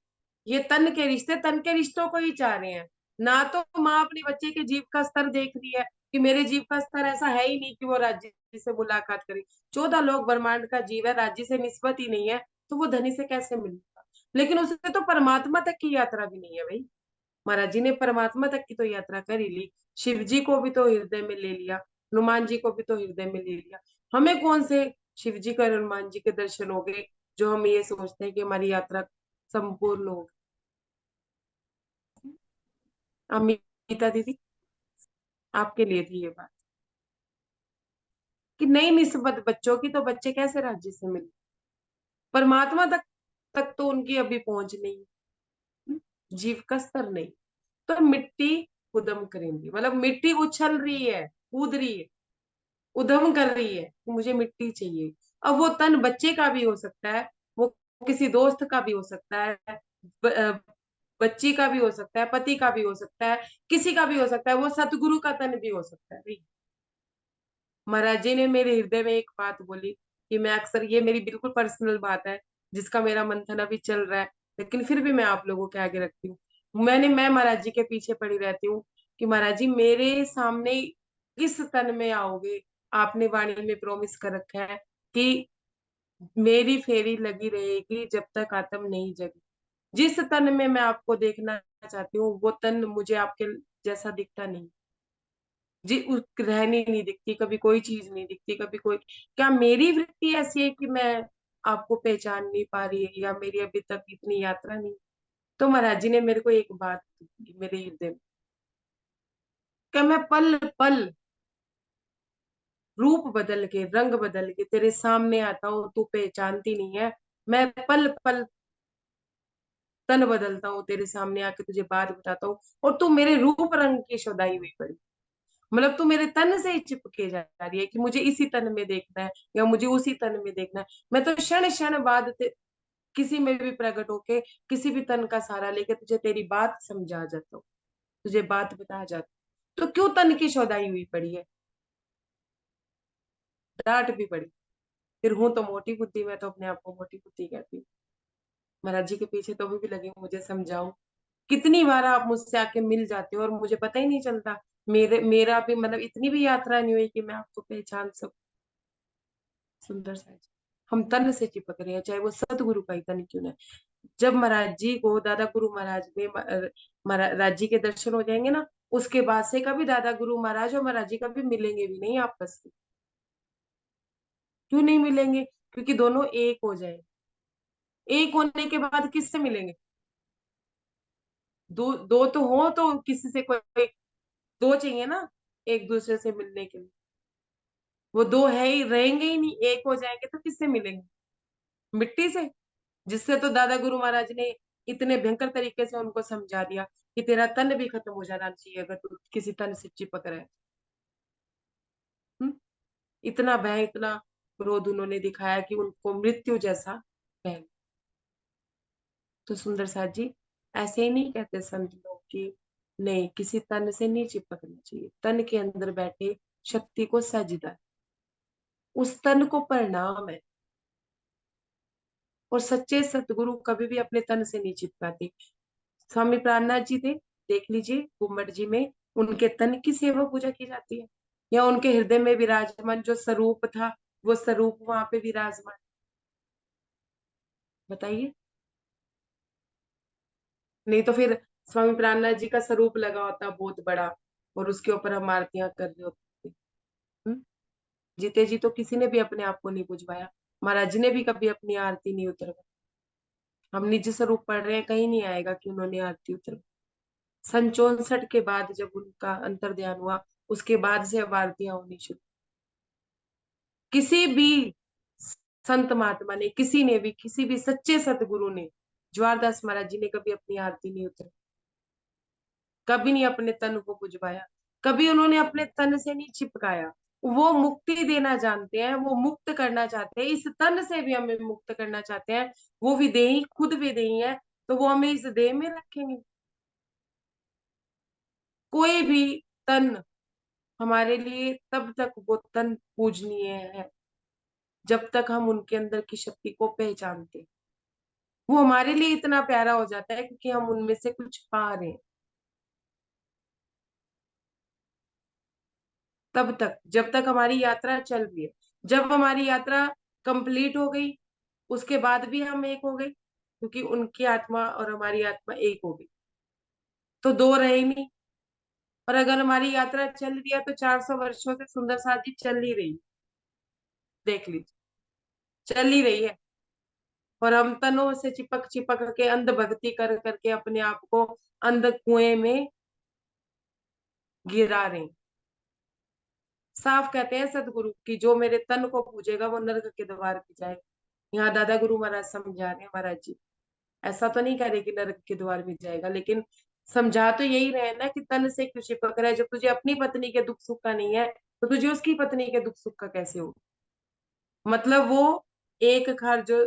Speaker 2: ये तन के रिश्ते तन के रिश्तों को ही चाह रहे हैं। ना तो माँ अपने बच्चे के जीव का स्तर देख रही है कि मेरे जीव का स्तर ऐसा है ही नहीं कि वो राज्य से मुलाकात करे, 14 लोग ब्रह्मांड का जीव है, राज्य से निस्बत ही नहीं है, तो वो धनी से कैसे मिलेगा। लेकिन उसे तो परमात्मा तक की यात्रा भी नहीं है भाई, महाराज जी ने परमात्मा तक की तो यात्रा कर ही ली, शिव जी को भी तो हृदय में ले लिया, हनुमान जी को भी तो हृदय में ले लिया। हमें कौन से शिव जी का और हनुमान जी के दर्शन हो गए जो हम ये सोचते हैं कि हमारी यात्रा संपूर्ण हो गई। अमिता दीदी, आपके लिए थी ये बात कि नई निस्बत बच्चों की, तो बच्चे कैसे राज्य से मिले, परमात्मा तक तो उनकी अभी पहुंच नहीं है, जीव का स्तर नहीं। तो मिट्टी उदम करेंगी, मतलब मिट्टी उछल रही है, कूद रही है, उद्यम कर रही है कि मुझे मिट्टी चाहिए। अब वो तन बच्चे का भी हो सकता है, वो किसी दोस्त का भी हो सकता है, बच्ची का भी हो सकता है, पति का भी हो सकता है, किसी का भी हो सकता है, वो सतगुरु का तन भी हो सकता है भाई। महाराज जी ने मेरे हृदय में एक बात बोली कि मैं अक्सर, ये मेरी बिल्कुल पर्सनल बात है जिसका मेरा मंथन अभी चल रहा है, लेकिन फिर भी मैं आप लोगों के आगे रखती हूँ। मैं महाराज जी के पीछे पड़ी रहती हूँ कि महाराज जी मेरे सामने किस तन में आओगे, आपने वाणी में प्रॉमिस कर रखा है कि मेरी फेरी लगी रहेगी जब तक आत्म नहीं जगी। जिस तन में मैं आपको देखना चाहती हूँ वो तन मुझे आपके जैसा दिखता नहीं जी, उस रहनी नहीं दिखती, कभी कोई चीज नहीं दिखती, कभी कोई, क्या मेरी वृत्ति ऐसी है कि मैं आपको पहचान नहीं पा रही है, या मेरी अभी तक इतनी यात्रा नहीं। तो महाराज जी ने मेरे को एक बात की मेरे हृदय में, क्या मैं पल पल रूप बदल के रंग बदल के तेरे सामने आता हूँ, तू पहचानती नहीं है, मैं पल पल तन बदलता हूँ तेरे सामने आके तुझे बात बताता हूँ, और तू मेरे रूप रंग की शुदाई हुई पड़ी, मतलब तू मेरे तन से ही चिपके जा रही है कि मुझे इसी तन में देखना है या मुझे उसी तन में देखना है। मैं तो क्षण क्षण बाद किसी में भी प्रकट होके किसी भी तन का सहारा लेके तुझे तेरी बात समझा जाता हूँ, तुझे बात बता जाता हूँ। तो क्यों तन की शोधाई हुई पड़ी है, डांट भी पड़ी, फिर हूं तो मोटी बुद्धि, मैं तो अपने आप को मोटी बुद्धि कहती हूँ। महाराज जी के पीछे तो भी लगी हूँ, मुझे समझाओ, कितनी बार आप मुझसे आके मिल जाते हो और मुझे पता ही नहीं चलता, मेरा भी मतलब इतनी भी यात्रा नहीं हुई कि मैं आपको पहचान सकूं। सुंदर सा जी, हम तन से चिपक रहे हैं, चाहे वो सतगुरु का ही तन क्यों ना है। जब महाराज जी को दादा गुरु महाराज में महाराज जी के दर्शन हो जाएंगे ना, उसके बाद से कभी दादा गुरु महाराज और महाराज जी कभी मिलेंगे भी नहीं आपस में। क्यों नहीं मिलेंगे? क्योंकि दोनों एक हो जाए, एक होने के बाद किससे मिलेंगे? दो दो तो हो तो किसी से कोई, दो चाहिए ना एक दूसरे से मिलने के लिए। वो दो है ही, रहेंगे ही नहीं, एक हो जाएंगे तो किससे मिलेंगे? मिट्टी से। जिससे तो दादा गुरु महाराज ने इतने भयंकर तरीके से उनको समझा दिया कि तेरा तन भी खत्म हो जाना चाहिए अगर तू किसी तन से चिपक रहा है। हम्म? इतना भय, इतना क्रोध उन्होंने दिखाया कि उनको मृत्यु जैसा भय। तो सुंदर साथ जी, ऐसे ही नहीं कहते संत लोग कि नहीं, किसी तन से नहीं चिपकना चाहिए, तन के अंदर बैठे शक्ति को सजदा है, उस तन को प्रणाम है। और सच्चे सतगुरु कभी भी अपने तन से नहीं चिपकाते। स्वामी प्राणनाथ जी थे, देख लीजिए गुम्मट जी में उनके तन की सेवा पूजा की जाती है, या उनके हृदय में विराजमान जो स्वरूप था वो स्वरूप वहां पे विराजमान। बताइए। नहीं तो फिर स्वामी प्राणनाथ जी का स्वरूप लगा होता बहुत बड़ा और उसके ऊपर हम आरतियां कर रहे होते। हम्म? जीते जी तो किसी ने भी अपने आप को नहीं बुझवाया, महाराज जी ने भी कभी अपनी आरती नहीं उतरवाई। हम निज स्वरूप पढ़ रहे हैं, कहीं नहीं आएगा कि उन्होंने आरती उतरवाई। सन 64 के बाद जब उनका अंतर ध्यान हुआ, उसके बाद से अब आरतियां होनी शुरू। किसी भी संत महात्मा ने, किसी ने भी, किसी भी सच्चे सतगुरु ने, ज्वारदास महाराज जी ने कभी अपनी आरती नहीं उतरी, कभी नहीं अपने तन को बुझवाया, कभी उन्होंने अपने तन से नहीं चिपकाया। वो मुक्ति देना जानते हैं, वो मुक्त करना चाहते हैं, इस तन से भी हमें मुक्त करना चाहते हैं। वो विदेही, खुद विदेही है, तो वो हमें इस देह में रखेंगे? कोई भी तन हमारे लिए तब तक वो तन पूजनीय है जब तक हम उनके अंदर की शक्ति को पहचानते हैं। वो हमारे लिए इतना प्यारा हो जाता है क्योंकि हम उनमें से कुछ पा रहे हैं। तब तक, जब तक हमारी यात्रा चल रही है। जब हमारी यात्रा कंप्लीट हो गई, उसके बाद भी हम एक हो गए, क्योंकि उनकी आत्मा और हमारी आत्मा एक हो गई, तो दो रहे ही नहीं। और अगर हमारी यात्रा चल रही है तो 400 वर्षों से सुंदर साथ जी चल ही रही है। देख लीजिए, चल ही रही है। और हम तनों से चिपक चिपक के अंध भक्ति कर करके अपने आप को अंध कुएं में गिरा रहे हैं। साफ कहते हैं सदगुरु की जो मेरे तन को पूजेगा वो नरक के द्वार पे जाएगा। यहाँ दादा गुरु महाराज समझा रहे हैं, महाराज जी ऐसा तो नहीं कह रहे कि नरक के द्वार में जाएगा, लेकिन समझा तो यही रहे ना कि तन से क्यों चिपक रहा है। जब तुझे अपनी पत्नी के दुख सुख का नहीं है तो तुझे उसकी पत्नी के दुख सुख का कैसे हो? मतलब वो एक खार जो,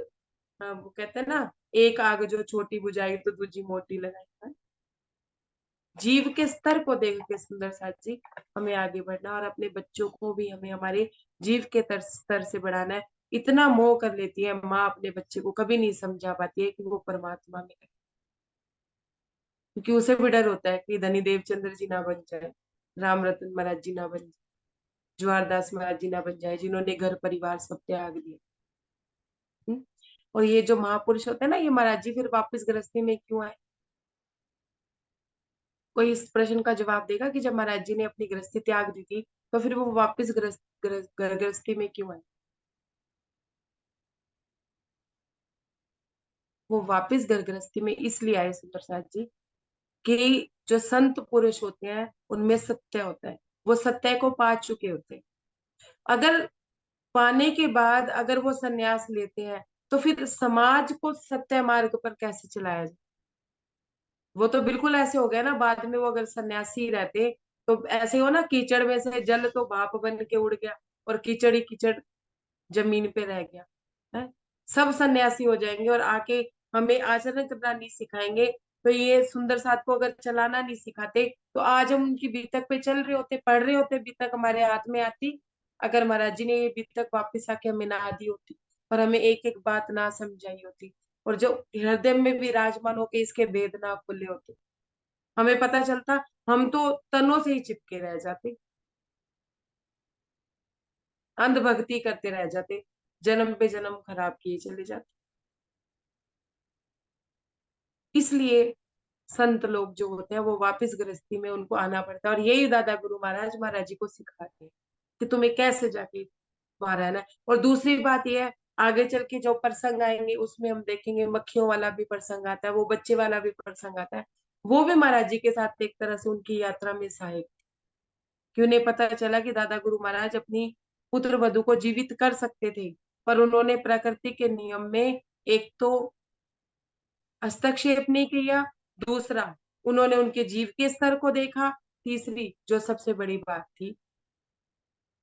Speaker 2: वो कहते हैं ना, एक आग जो छोटी बुझाई तो दूजी मोटी लगाई। जीव के स्तर को देख के सुंदर साथ जी हमें आगे बढ़ना, और अपने बच्चों को भी हमें हमारे जीव के स्तर से बढ़ाना है। इतना मोह कर लेती है माँ अपने बच्चे को, कभी नहीं समझा पाती है कि वो परमात्मा में है। क्योंकि उसे भी डर होता है कि धनी देवचंद्र जी ना बन जाए, राम रतन महाराज जी ना बन जाए, ज्वारदास महाराज जी ना बन जाए, जिन्होंने घर परिवार सब त्याग दिया। हम्म? और ये जो महापुरुष होते हैं ना, ये महाराज जी फिर वापस गृहस्थी में क्यों आए? कोई इस प्रश्न का जवाब देगा कि जब महाराज जी ने अपनी गृहस्थी त्याग दी थी तो फिर वो वापस गृहस्थी में क्यों आए? वो वापस गृहस्थी में इसलिए आए सुंदर साथ जी कि जो संत पुरुष होते हैं उनमें सत्य होता है, वो सत्य को पा चुके होते हैं। अगर पाने के बाद अगर वो संन्यास लेते हैं तो फिर समाज को सत्य मार्ग पर कैसे चलाया जाए? वो तो बिल्कुल ऐसे हो गया ना, बाद में वो अगर सन्यासी रहते तो ऐसे हो ना, कीचड़ में से जल तो भाप बन के उड़ गया और कीचड़ ही कीचड़ जमीन पे रह गया है। सब सन्यासी हो जाएंगे और आके हमें आचरण करना नहीं सिखाएंगे। तो ये सुंदर साथ को अगर चलाना नहीं सिखाते तो आज हम उनकी बीतक पे चल रहे होते, पढ़ रहे होते, बीतक हमारे हाथ में आती। अगर महाराज जी ने ये बीतक वापस आके हमें ना दी होती और हमें एक एक बात ना समझाई होती, और जो हृदय में विराजमान होके इसके भेद ना खुले होते, हमें पता चलता, हम तो तनों से ही चिपके रह जाते, अंधभक्ति करते रह जाते, जन्म पे जन्म खराब किए चले जाते। इसलिए संत लोग जो होते हैं वो वापस गृहस्थी में उनको आना पड़ता है, और यही दादा गुरु महाराज जी को सिखाते हैं कि तुम्हें कैसे जाके वहां रहना है। और दूसरी बात यह है, आगे चल के जो प्रसंग आएंगे उसमें हम देखेंगे मक्खियों वाला भी प्रसंग आता है, वो बच्चे वाला भी प्रसंग आता है। वो भी महाराज जी के साथ एक तरह से उनकी यात्रा में सहायक। कि उन्हें पता चला कि दादा गुरु महाराज अपनी पुत्र वधु को जीवित कर सकते थे, पर उन्होंने प्रकृति के नियम में एक तो हस्तक्षेप नहीं किया, दूसरा उन्होंने उनके जीव के स्तर को देखा, तीसरी जो सबसे बड़ी बात थी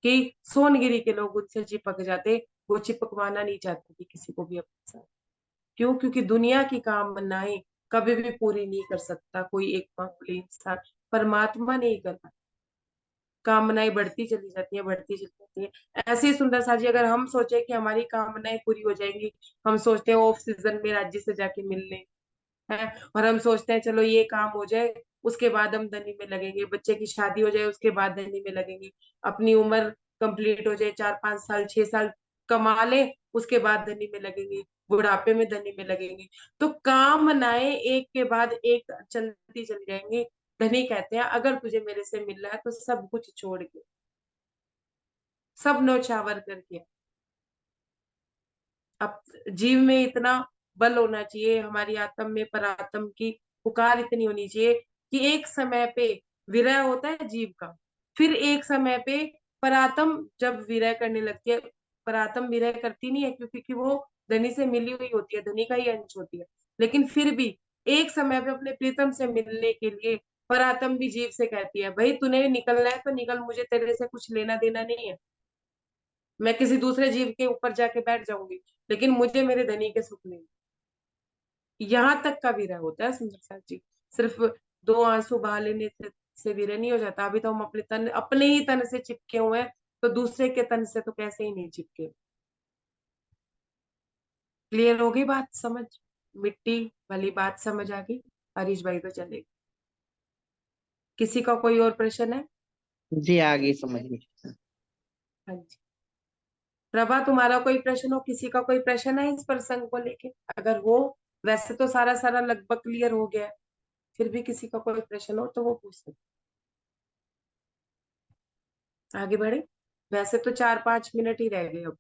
Speaker 2: कि सोनगिरी के लोग उनसे चिपक जाते, वो चिपकवाना नहीं चाहती थी किसी को भी अपने साथ। क्यों? क्योंकि दुनिया की कामनाएं कभी भी पूरी नहीं कर सकता कोई एक मामूली इंसान, परमात्मा नहीं करता। कामनाएं बढ़ती चली जाती है, बढ़ती चली जाती है। ऐसे ही सुंदर सा जी, अगर हम सोचे कि हमारी कामनाएं पूरी हो जाएंगी, हम सोचते हैं ऑफ सीजन में राज्य से जाके मिल ले, है, और हम सोचते हैं चलो ये काम हो जाए उसके बाद हम धनी में लगेंगे, बच्चे की शादी हो जाए उसके बाद धनी में लगेंगे, अपनी उम्र कंप्लीट हो जाए, 4 5 साल 6 साल कमा ले उसके बाद धनी में लगेंगे, बुढ़ापे में धनी में लगेंगे। तो कामनाएं एक के बाद एक चलती चली जाएंगी। धनी कहते हैं अगर तुझे मेरे से मिलना है तो सब कुछ छोड़ के, सब न्यौछावर करके। अब जीव में इतना बल होना चाहिए, हमारी आत्म में परात्म की पुकार इतनी होनी चाहिए कि एक समय पे विरह होता है जीव का, फिर एक समय पे परात्म जब विरह करने लगती है, परात्म विरह करती नहीं है क्योंकि वो धनी से मिली हुई होती है, धनी का ही अंश होती है, लेकिन फिर भी एक समय पे अपने प्रीतम से मिलने के लिए परात्म भी जीव से कहती है भाई तूने निकलना है तो निकल, मुझे तेरे से कुछ लेना देना नहीं है, मैं किसी दूसरे जीव के ऊपर जाके बैठ जाऊंगी, लेकिन मुझे मेरे धनी के सुख नहीं। यहाँ तक का विरह होता है सुंदर साथ जी। सिर्फ दो आंसू बहा लेने से विरह नहीं हो जाता। अभी तो हम अपने ही तन से चिपके हुए हैं, तो दूसरे के तन से तो कैसे ही नहीं चिपके। क्लियर होगी बात? समझ मिट्टी वाली बात समझ आ गई? हरीश भाई तो चले गए। किसी का कोई और प्रश्न है?
Speaker 1: जी आगे समझ गई।
Speaker 2: हाँ जी, प्रभा तुम्हारा कोई प्रश्न हो, किसी का कोई प्रश्न है इस प्रसंग को लेके? अगर हो, वैसे तो सारा सारा लगभग क्लियर हो गया है, फिर भी किसी का कोई प्रश्न हो तो वो पूछ सकते। आगे बढ़े, वैसे तो 4 5 मिनट ही रह गए अब,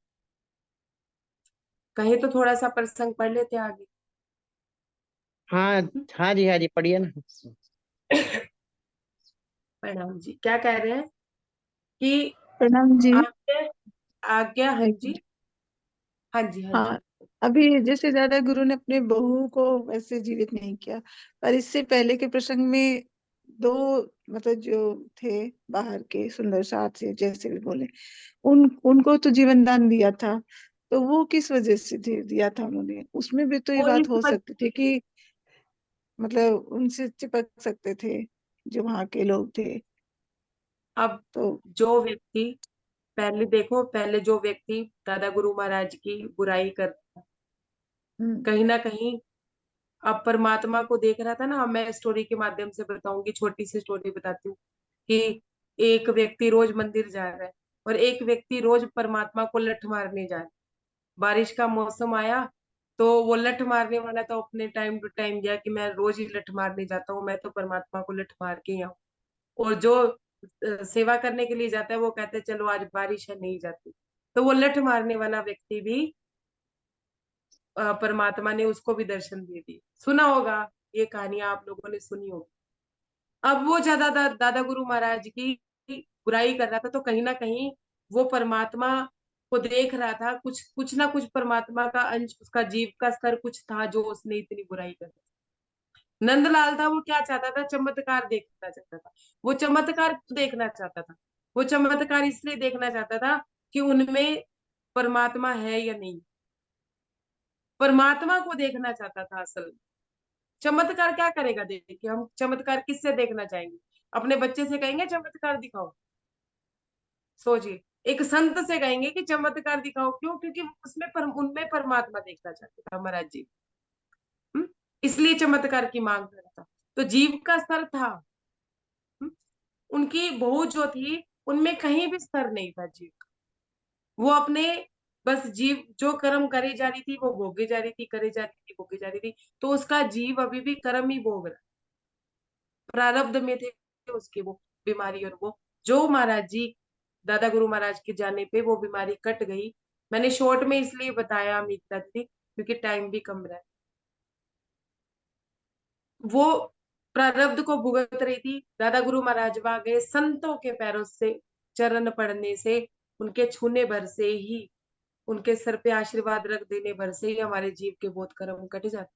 Speaker 2: कहीं तो थोड़ा सा प्रसंग पढ़ लेते आगे।
Speaker 1: हाँ हाँ जी पढ़िए ना।
Speaker 2: प्रणाम जी, क्या कह रहे हैं कि
Speaker 4: प्रणाम जी।
Speaker 2: आज्ञा, आज्ञा, हाँ
Speaker 4: एक
Speaker 2: जी, हाँ जी, हाँ जी।
Speaker 4: हाँ, अभी जैसे दादा गुरु ने अपने बहू को वैसे जीवित नहीं किया, पर इससे पहले के प्रसंग में दो मतलब जो थे बाहर के सुंदर साथ से जैसे भी बोले, उनको तो जीवन दान दिया था, तो वो किस वजह से दिया था उन्होंने? उसमें भी तो ये
Speaker 2: वो
Speaker 4: बात
Speaker 2: इस
Speaker 4: हो
Speaker 2: वजह-
Speaker 4: सकती थी कि मतलब उनसे चिपक सकते थे जो वहां के लोग थे।
Speaker 2: अब
Speaker 4: तो
Speaker 2: जो व्यक्ति, पहले देखो, पहले जो व्यक्ति दादा गुरु महाराज की बुराई करता,
Speaker 4: हम्म
Speaker 2: कहीं ना कहीं अब परमात्मा को देख रहा था ना। मैं स्टोरी के माध्यम से बताऊंगी, छोटी सी स्टोरी बताती हूँ कि एक व्यक्ति रोज मंदिर जा रहा है और एक व्यक्ति रोज परमात्मा को लठ मारने जा रहा है। बारिश का मौसम आया तो वो लठ मारने वाला तो अपने टाइम टू टाइम गया कि मैं रोज ही लठ मारने जाता हूँ, मैं तो परमात्मा को लठ मार के ही आऊँ। और जो सेवा करने के लिए जाता है वो कहते हैं चलो आज बारिश है नहीं जाती। तो वो लठ मारने वाला व्यक्ति भी परमात्मा ने उसको भी दर्शन दे दिए। सुना होगा ये कहानियां, आप लोगों ने सुनी होगी। अब वो ज्यादा दादा गुरु महाराज की बुराई कर रहा था, तो कहीं ना कहीं वो परमात्मा को देख रहा था, कुछ कुछ ना कुछ परमात्मा का अंश, उसका जीव का स्तर कुछ था जो उसने इतनी बुराई कर दी। नंदलाल था, वो क्या चाहता था? चमत्कार देखना चाहता था। वो चमत्कार क्यों देखना चाहता था? वो चमत्कार इसलिए देखना चाहता था कि उनमें परमात्मा है या नहीं, परमात्मा को देखना चाहता था असल में। चमत्कार क्या करेगा देख के? हम चमत्कार किससे देखना चाहेंगे? अपने बच्चे से कहेंगे चमत्कार दिखाओ? सोचिए, एक संत से कहेंगे कि चमत्कार दिखाओ, क्यों? क्योंकि उनमें परमात्मा देखना चाहते था महाराज जी। हम्म? इसलिए चमत्कार की मांग कर रहा था। तो जीव का स्तर था। हम्म? उनकी बहू जो थी उनमें कहीं भी स्तर नहीं था जीव का। वो अपने बस जीव जो कर्म करे जा रही थी वो भोगे जा रही थी, करे जा रही थी, भोगे जा रही थी। तो उसका जीव अभी भी कर्म ही भोग रहा, प्रारब्ध में थे उसके वो बीमारी। और वो जो महाराज जी दादा गुरु महाराज के जाने पे वो बीमारी कट गई। मैंने शॉर्ट में इसलिए बताया अमिता थी क्योंकि टाइम भी कम रहा। वो प्रारब्ध को भुगत रही थी, दादा गुरु महाराज वहां गए, संतों के पैरों से चरण पड़ने से उनके छूने भर से ही, उनके सर पे आशीर्वाद रख देने भर से ही हमारे जीव के बहुत कर्म कट जाते,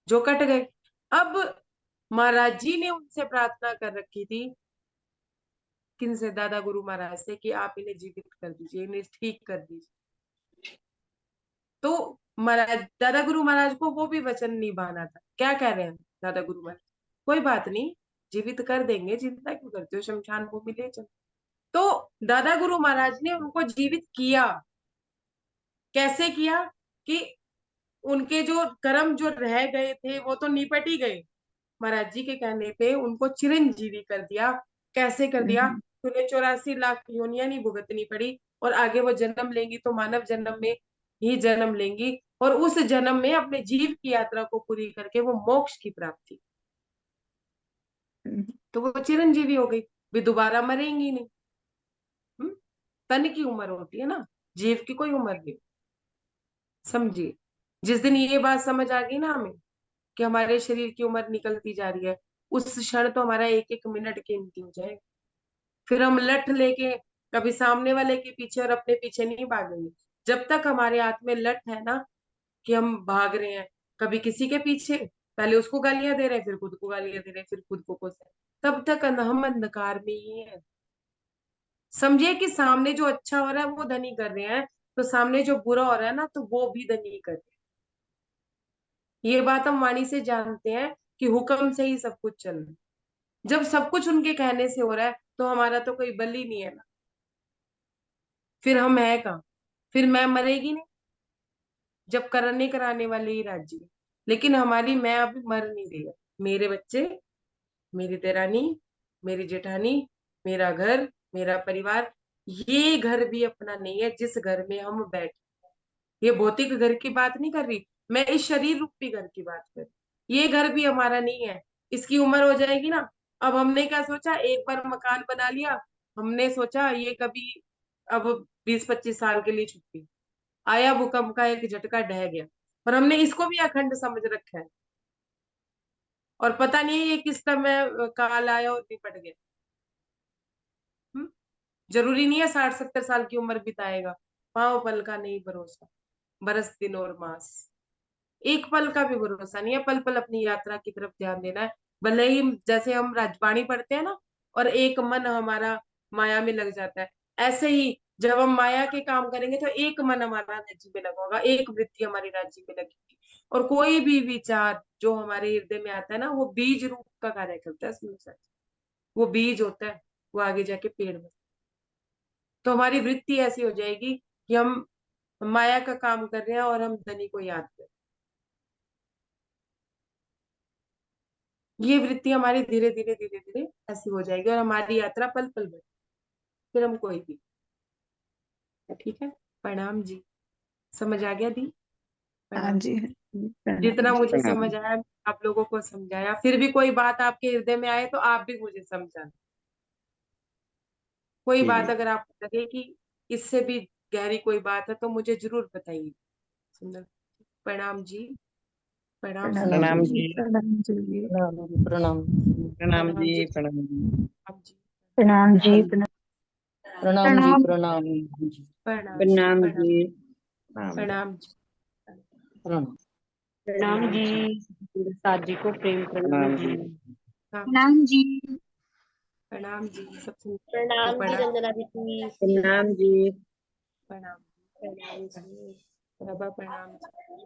Speaker 2: जो कट गए। अब महाराज जी ने उनसे प्रार्थना कर रखी थी, किनसे? दादा गुरु महाराज से, कि आप इन्हें जीवित कर दीजिए, इन्हें ठीक कर दीजिए। तो महाराज, दादा गुरु महाराज को वो भी वचन निभाना था। क्या कह रहे हैं दादा गुरु महाराज? कोई बात नहीं, जीवित कर देंगे, चिंता क्यों करते हो, शमशान भूमि ले चलो। तो दादा गुरु महाराज ने उनको जीवित किया। कैसे किया? कि उनके जो कर्म जो रह गए थे वो तो निपट ही गए, महाराज जी के कहने पे उनको चिरंजीवी कर दिया। कैसे कर दिया? उन्हें 84 लाख योनियां नहीं भुगतनी पड़ी, और आगे वो जन्म लेंगी तो मानव जन्म में ही जन्म लेंगी, और उस जन्म में अपने जीव की यात्रा को पूरी करके वो मोक्ष की प्राप्ति। तो वो चिरंजीवी हो गई, वे दोबारा मरेंगी नहीं। तन की उम्र होती है ना, जीव की कोई उम्र नहीं। समझिए, जिस दिन ये बात समझ आ गई ना हमें कि हमारे शरीर की उम्र निकलती जा रही है, उस क्षण तो हमारा एक एक मिनट कीमती हो जाएगा। फिर हम लठ लेके कभी सामने वाले के पीछे और अपने पीछे नहीं भागेंगे। जब तक हमारे हाथ में लठ है ना, कि हम भाग रहे हैं कभी किसी के पीछे, पहले उसको गालियां दे रहे हैं, फिर खुद को गालियां दे रहे हैं, फिर खुद को कोस रहे हैं, तब तक हम अंधकार में ही है। समझिए कि सामने जो अच्छा हो रहा है वो धनी कर रहे हैं, तो सामने जो बुरा हो रहा है ना, तो वो भी धनी कर रहे हैं। ये बात हम वाणी से जानते हैं कि हुक्म से ही सब कुछ चल रहा है। जब सब कुछ उनके कहने से हो रहा है तो हमारा तो कोई बल ही नहीं है ना, फिर हम है कहाँ? फिर मैं मरेगी नहीं, जब करने कराने वाले ही राज्य है। लेकिन हमारी मैं अभी मर नहीं रही है। मेरे बच्चे, मेरी देरानी, मेरी जेठानी, मेरा घर, मेरा परिवार, ये घर भी अपना नहीं है जिस घर में हम बैठे। ये भौतिक घर की बात नहीं कर रही मैं, इस शरीर रूपी घर की बात कर रही। ये घर भी हमारा नहीं है, इसकी उम्र हो जाएगी ना। अब हमने क्या सोचा, एक बार मकान बना लिया, हमने सोचा ये कभी अब 20-25 साल के लिए छुट्टी, आया भूकंप का एक झटका, ढह गया, और हमने इसको भी अखंड समझ रखा है, और पता नहीं ये किस समय काल आया और निपट गया। जरूरी नहीं है 60-70 साल की उम्र बिताएगा। पांव पल का नहीं भरोसा, बरस दिन और मास, एक पल का भी भरोसा नहीं है। पल पल अपनी यात्रा की तरफ ध्यान देना है। भले ही जैसे हम राजवाणी पढ़ते हैं ना, और एक मन हमारा माया में लग जाता है, ऐसे ही जब हम माया के काम करेंगे तो एक मन हमारा राज्य में लगा होगा, एक वृत्ति हमारी राज्य में लगेगी, और कोई भी विचार जो हमारे हृदय में आता है ना, वो बीज रूप का कार्य करता है। समझ, वो बीज होता है, वो आगे जाके पेड़ में। तो हमारी वृत्ति ऐसी हो जाएगी कि हम माया का काम कर रहे हैं और हम धनी को याद कर, ये वृत्ति हमारी धीरे धीरे धीरे धीरे ऐसी हो जाएगी, और हमारी यात्रा पल पल बढ़, फिर हम कोई भी। ठीक है, प्रणाम जी। समझ आ गया दी?
Speaker 4: हाँ
Speaker 2: प्रणाम।
Speaker 4: जी,
Speaker 2: जितना
Speaker 4: प्रणाम जी।
Speaker 2: मुझे समझ आया आप लोगों को समझाया। फिर भी कोई बात आपके हृदय में आए तो आप भी मुझे समझाना। कोई बात अगर आपको लगे कि इससे भी गहरी कोई बात है तो मुझे जरूर बताइए। सुंदर, प्रणाम जी। प्रणाम
Speaker 1: प्रणाम
Speaker 2: सुंदर।
Speaker 1: जी।
Speaker 4: प्रणाम जी।
Speaker 1: प्रणाम जी। प्रणाम प्रणाम
Speaker 2: प्रणाम
Speaker 1: जी।
Speaker 2: जी।
Speaker 1: प्रणाम जी।
Speaker 2: प्रणाम जी।
Speaker 4: प्रणाम जी।
Speaker 1: प्रणाम जी। प्रणाम जी।
Speaker 2: प्रणाम
Speaker 1: प्रणाम
Speaker 2: प्रणाम
Speaker 1: जी। प्रणाम।
Speaker 2: प्रणाम जी।
Speaker 1: प्रणाम।
Speaker 5: प्रणाम जी। साथ जी को प्रेम प्रणाम
Speaker 1: प्रणाम
Speaker 5: जी।
Speaker 1: जी।
Speaker 2: प्रणाम जी।
Speaker 4: जी।
Speaker 2: प्रणाम जी। सबसे
Speaker 3: प्रणाम जी
Speaker 2: प्रणाम।
Speaker 3: रंजना दीदी।
Speaker 1: प्रणाम जी।
Speaker 2: प्रणाम।
Speaker 3: प्रणाम जी।
Speaker 2: बाबा प्रणाम जी।